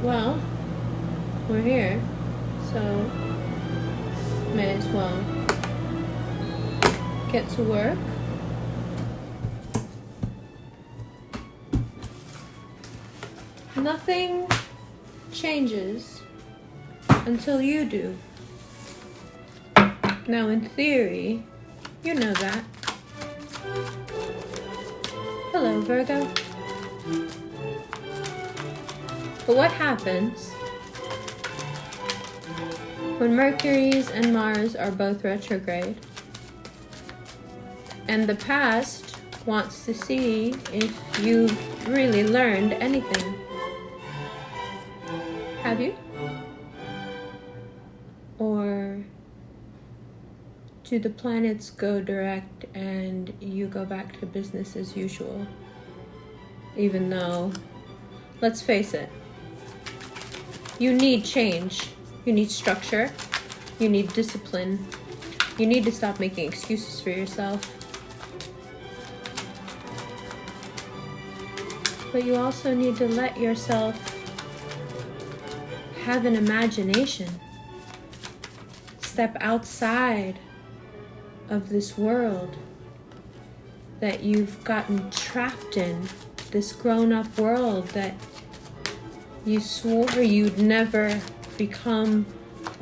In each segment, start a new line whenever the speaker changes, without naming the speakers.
Well, we're here, so may as well get to work. Nothing changes until you do. Now, in theory, you know that. Hello, Virgo. But what happens when Mercury's and Mars are both retrograde? And the past wants to see if you've really learned anything. Have you? Or do the planets go direct and you go back to business as usual? Even though, let's face it, you need change, you need structure, you need discipline, you need to stop making excuses for yourself. But you also need to let yourself have an imagination. Step outside of this world that you've gotten trapped in, this grown-up world that you swore you'd never become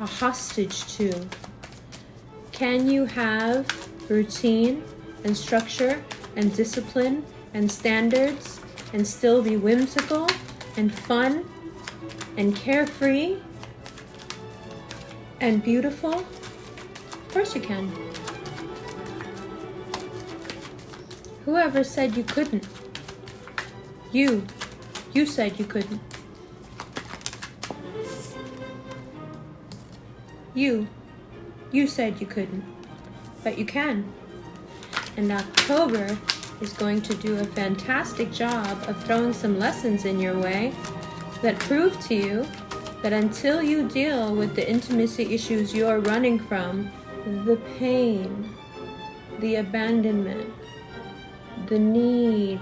a hostage to. Can you have routine and structure and discipline and standards and still be whimsical and fun and carefree and beautiful? Of course you can. Whoever said you couldn't? You said you couldn't. You said you couldn't, but you can. And October is going to do a fantastic job of throwing some lessons in your way that prove to you that until you deal with the intimacy issues you're running from, the pain, the abandonment, the need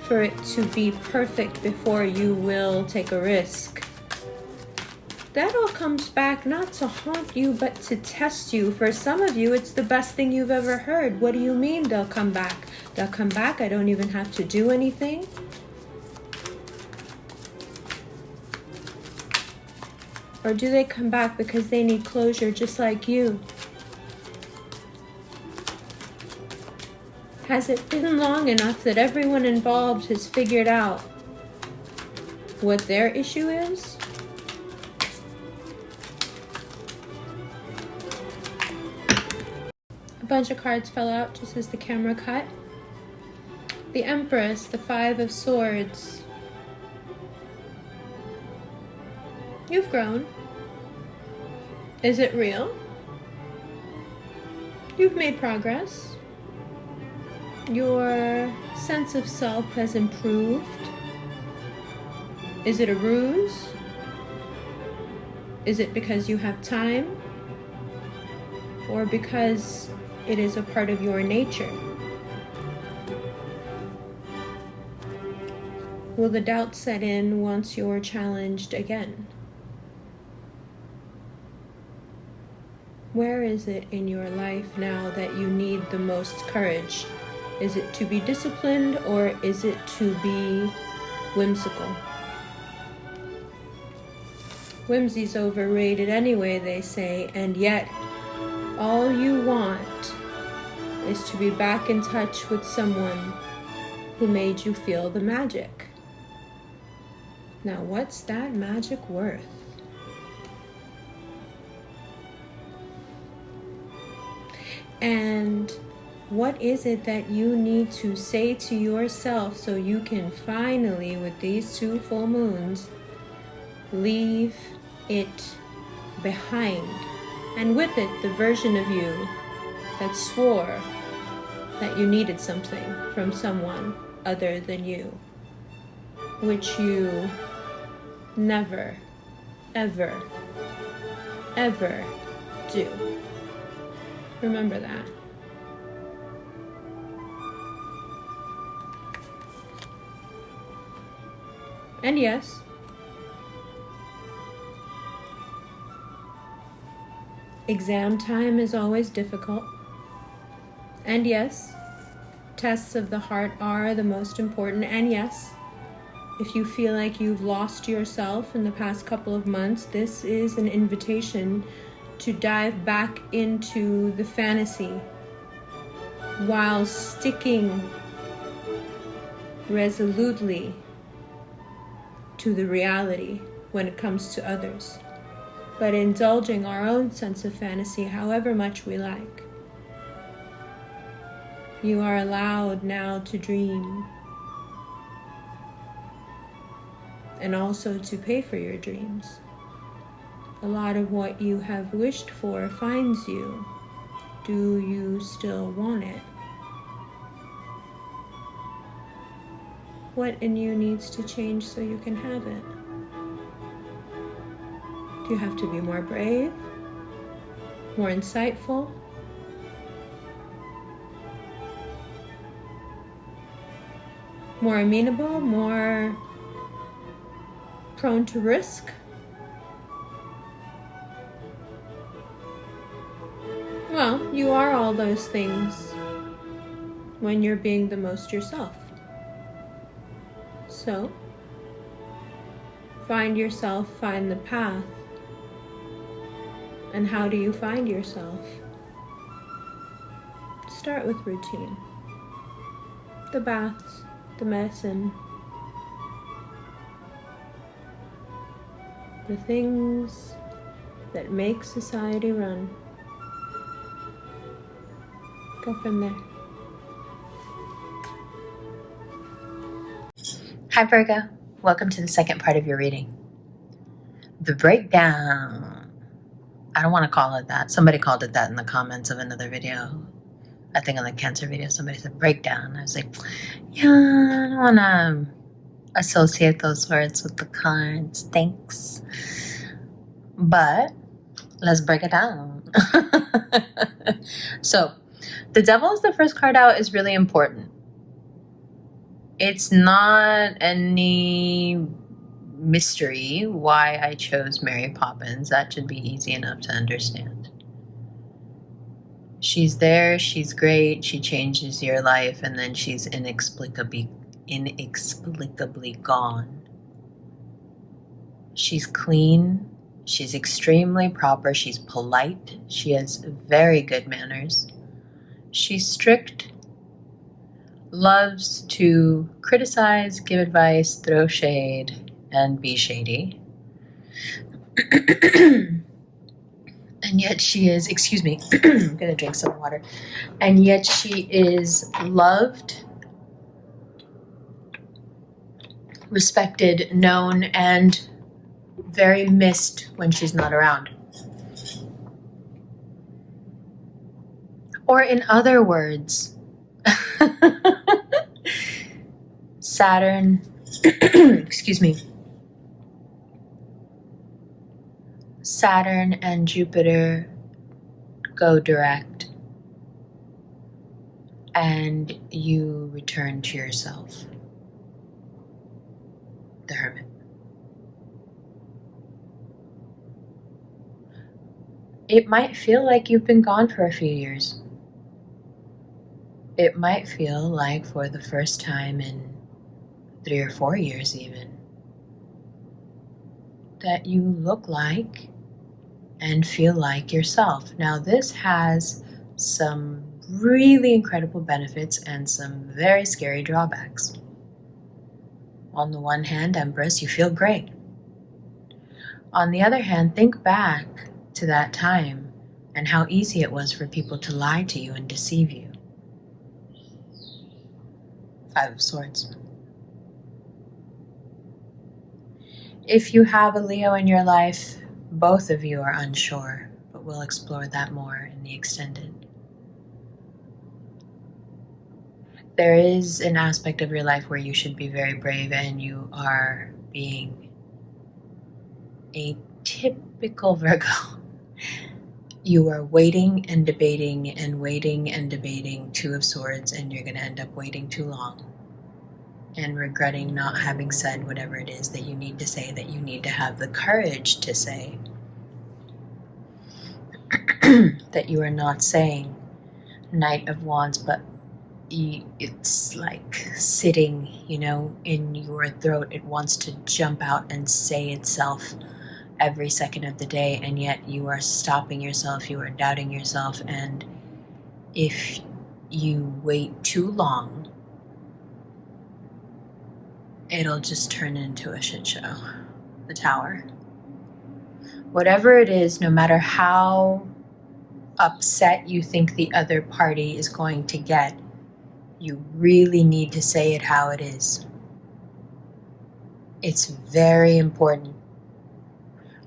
for it to be perfect before you will take a risk, that all comes back not to haunt you, but to test you. For some of you, it's the best thing you've ever heard. What do you mean they'll come back? They'll come back, I don't even have to do anything? Or do they come back because they need closure just like you? Has it been long enough that everyone involved has figured out what their issue is? A bunch of cards fell out just as the camera cut. The Empress, the Five of Swords. You've grown. Is it real? You've made progress. Your sense of self has improved. Is it a ruse? Is it because you have time? Or because it is a part of your nature? Will the doubt set in once you're challenged again? Where is it in your life now that you need the most courage? Is it to be disciplined or is it to be whimsical? Whimsy's overrated anyway, they say, and yet all you want is to be back in touch with someone who made you feel the magic. Now, what's that magic worth? And what is it that you need to say to yourself so you can finally, with these 2 full moons, leave it behind? And with it, the version of you that swore that you needed something from someone other than you, which you never, ever, ever do. Remember that. And yes, Exam time is always difficult. And yes, tests of the heart are the most important. And yes, if you feel like you've lost yourself in the past couple of months, this is an invitation to dive back into the fantasy while sticking resolutely to the reality when it comes to others, but indulging our own sense of fantasy however much we like. You are allowed now to dream and also to pay for your dreams. A lot of what you have wished for finds you. Do you still want it? What in you needs to change so you can have it? Do you have to be more brave? More insightful? More amenable? More prone to risk? Well, you are all those things when you're being the most yourself. So, find yourself, find the path. And how do you find yourself? Start with routine. The baths, the medicine, the things that make society run. Go from there.
Hi Virgo, welcome to the second part of your reading. The breakdown. I don't want to call it that. Somebody called it that in the comments of another video. I think on the Cancer video, somebody said breakdown. I was like, yeah, I don't want to associate those words with the cards. Thanks. But let's break it down. So, the Devil is the first card out is really important. It's not any mystery why I chose Mary Poppins. That should be easy enough to understand. She's there, she's great, she changes your life, and then she's inexplicably gone. She's clean, she's extremely proper, she's polite, she has very good manners. She's strict, loves to criticize, give advice, throw shade, and be shady. And yet she is, excuse me, I'm going to drink some water. And yet she is loved, respected, known, and very missed when she's not around. Or in other words, Saturn, excuse me, Saturn and Jupiter go direct, and you return to yourself, the Hermit. It might feel like you've been gone for a few years. It might feel like for the first time in 3 or 4 years even, that you look like and feel like yourself. Now this has some really incredible benefits and some very scary drawbacks. On the one hand, Empress, you feel great. On the other hand, think back to that time and how easy it was for people to lie to you and deceive you. 5 of Swords. If you have a Leo in your life, both of you are unsure, but we'll explore that more in the extended. There is an aspect of your life where you should be very brave, and you are being a typical Virgo. You are waiting and debating and waiting and debating, 2 of Swords, and you're going to end up waiting too long and regretting not having said whatever it is that you need to say, that you need to have the courage to say. that you are not saying Knight of Wands, but it's like sitting, in your throat. It wants to jump out and say itself every second of the day, and yet you are stopping yourself, you are doubting yourself, and if you wait too long, it'll just turn into a shit show. The Tower. Whatever it is, no matter how upset you think the other party is going to get, you really need to say it how it is. It's very important.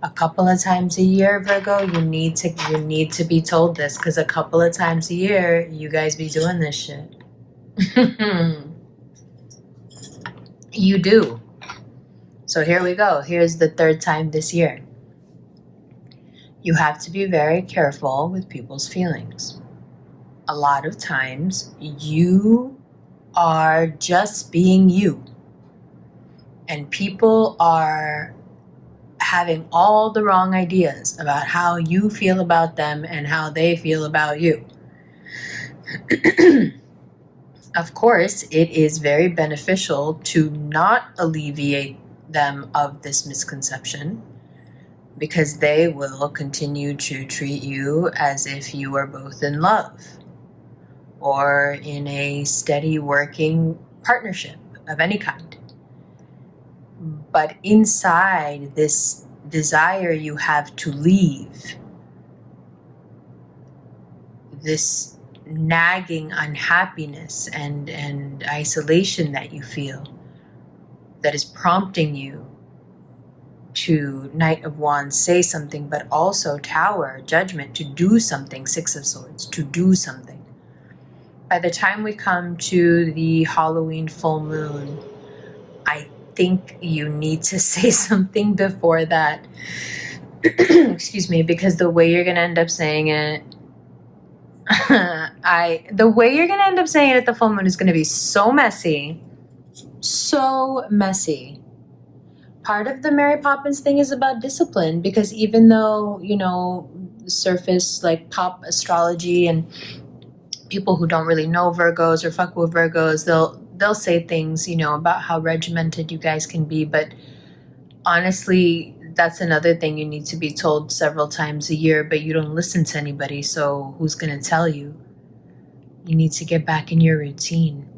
A couple of times a year, Virgo, you need to be told this, because a couple of times a year, you guys be doing this shit. You do. So here we go. Here's the third time this year. You have to be very careful with people's feelings. A lot of times, you are just being you. And people are having all the wrong ideas about how you feel about them and how they feel about you. Of course, it is very beneficial to not alleviate them of this misconception, because they will continue to treat you as if you are both in love or in a steady working partnership of any kind. But inside this desire you have to leave, this nagging unhappiness and isolation that you feel, that is prompting you to, Knight of Wands, say something, but also Tower, Judgment, to do something, Six of Swords, to do something. By the time we come to the Halloween full moon, I think you need to say something before that. Excuse me, because the way you're going to end up saying it, the way you're going to end up saying it at the full moon is going to be so messy. So messy. Part of the Mary Poppins thing is about discipline, because even though, surface like pop astrology and people who don't really know Virgos or fuck with Virgos, they'll say things, about how regimented you guys can be. But honestly, that's another thing you need to be told several times a year, but you don't listen to anybody. So who's going to tell you? You need to get back in your routine.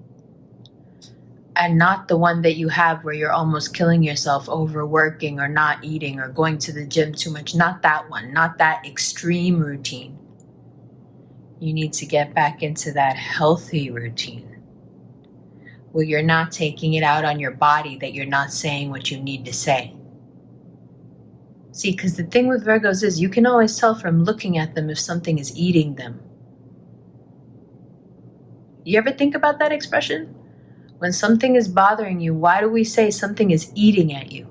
And not the one that you have where you're almost killing yourself overworking or not eating or going to the gym too much. Not that one. Not that extreme routine. You need to get back into that healthy routine where you're not taking it out on your body, that you're not saying what you need to say. See, because the thing with Virgos is you can always tell from looking at them if something is eating them. You ever think about that expression? When something is bothering you, why do we say something is eating at you?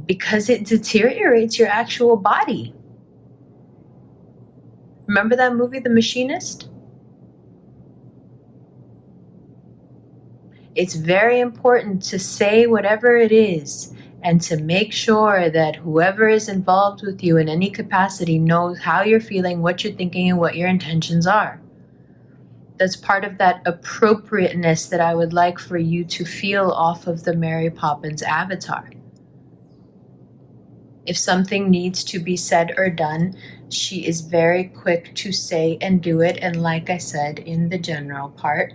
Because it deteriorates your actual body. Remember that movie, The Machinist? It's very important to say whatever it is and to make sure that whoever is involved with you in any capacity knows how you're feeling, what you're thinking, and what your intentions are. That's part of that appropriateness that I would like for you to feel off of the Mary Poppins avatar. If something needs to be said or done, she is very quick to say and do it. And like I said in the general part,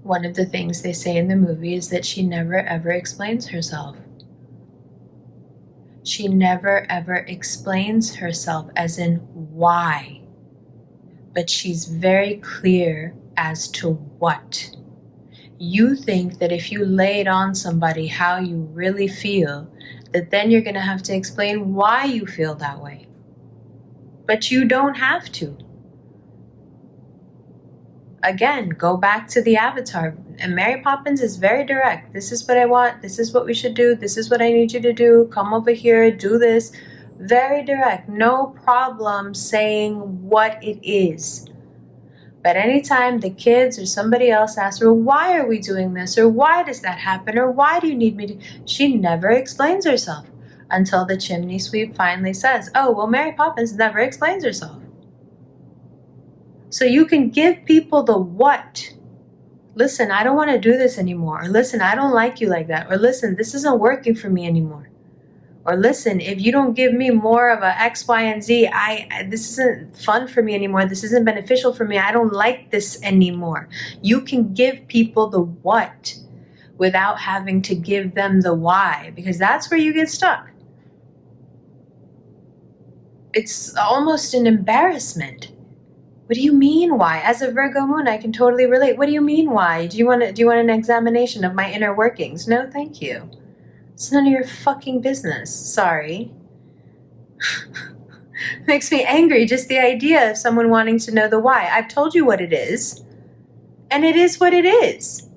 one of the things they say in the movie is that she never ever explains herself. She never ever explains herself as in why. But she's very clear as to what. You think that if you lay it on somebody how you really feel, that then you're going to have to explain why you feel that way. But you don't have to. Again, go back to the avatar. And Mary Poppins is very direct. This is what I want. This is what we should do. This is what I need you to do. Come over here. Do this. Very direct. No problem saying what it is. But anytime the kids or somebody else asks her, why are we doing this? Or why does that happen? Or why do you need me to? She never explains herself. until the chimney sweep finally says, oh, well, Mary Poppins never explains herself. So you can give people the what. Listen, I don't want to do this anymore. Or listen, I don't like you like that. Or listen, this isn't working for me anymore. Or listen, if you don't give me more of a X, Y, and Z, this isn't fun for me anymore. This isn't beneficial for me. I don't like this anymore. You can give people the what without having to give them the why, because that's where you get stuck. It's almost an embarrassment. What do you mean why? As a Virgo moon, I can totally relate. What do you mean why? Do you want an examination of my inner workings? No, thank you. It's none of your fucking business. Sorry. Makes me angry, just the idea of someone wanting to know the why. I've told you what it is, and it is what it is.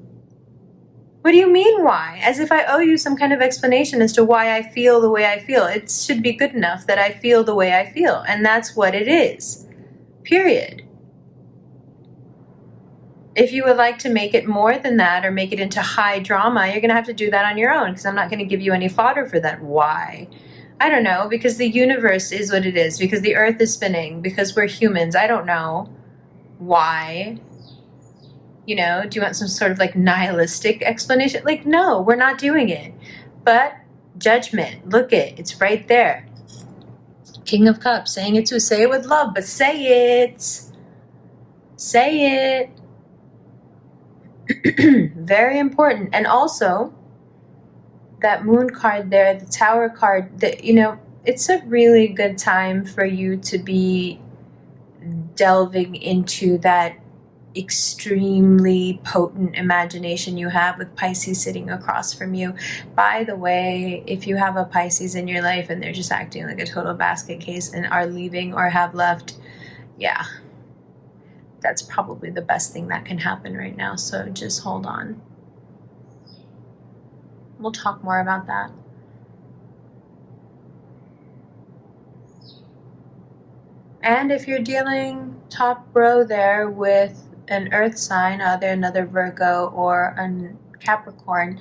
What do you mean why? As if I owe you some kind of explanation as to why I feel the way I feel. It should be good enough that I feel the way I feel, and that's what it is. Period. If you would like to make it more than that or make it into high drama, you're going to have to do that on your own, because I'm not going to give you any fodder for that. Why? I don't know, because the universe is what it is, because the earth is spinning, because we're humans. I don't know why. You know, do you want some sort of like nihilistic explanation? Like, no, we're not doing it. But judgment, look it's right there. King of Cups, saying it too. Say it with love, but say it. Say it. Very important. And also, that moon card there, the tower card, it's a really good time for you to be delving into that extremely potent imagination you have with Pisces sitting across from you. By the way, if you have a Pisces in your life and they're just acting like a total basket case and are leaving or have left, yeah, that's probably the best thing that can happen right now. So just hold on. We'll talk more about that. And if you're dealing top row there with an earth sign, either another Virgo or a Capricorn,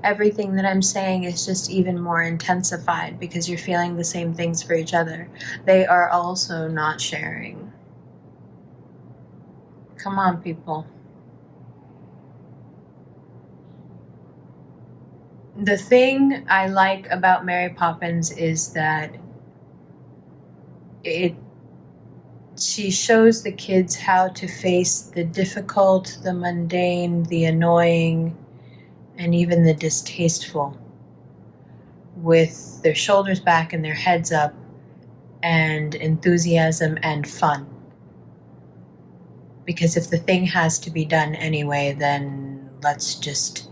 everything that I'm saying is just even more intensified because you're feeling the same things for each other. They are also not sharing. Come on, people. The thing I like about Mary Poppins is that she shows the kids how to face the difficult, the mundane, the annoying, and even the distasteful with their shoulders back and their heads up and enthusiasm and fun. Because if the thing has to be done anyway, then let's just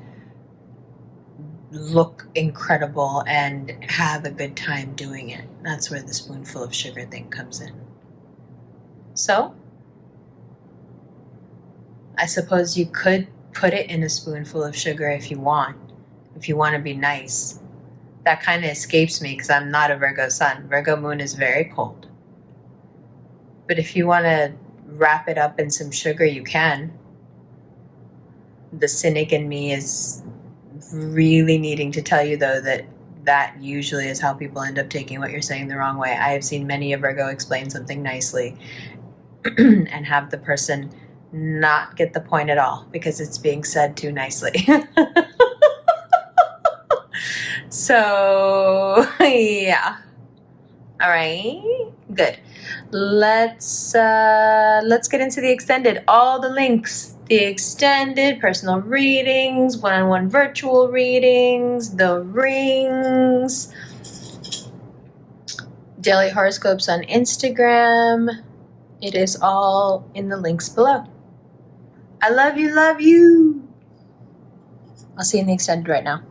look incredible and have a good time doing it. That's where the spoonful of sugar thing comes in. So, I suppose you could put it in a spoonful of sugar if you want to be nice. That kind of escapes me because I'm not a Virgo sun. Virgo moon is very cold. But if you want to wrap it up in some sugar, you can. The cynic in me is really needing to tell you, though, that usually is how people end up taking what you're saying the wrong way. I have seen many a Virgo explain something nicely and have the person not get the point at all because it's being said too nicely. So, yeah. All right, good. Let's get into the extended. All the links, the extended personal readings, one-on-one virtual readings, the rings, daily horoscopes on Instagram. It is all in the links below. I love you, love you. I'll see you in the extended right now.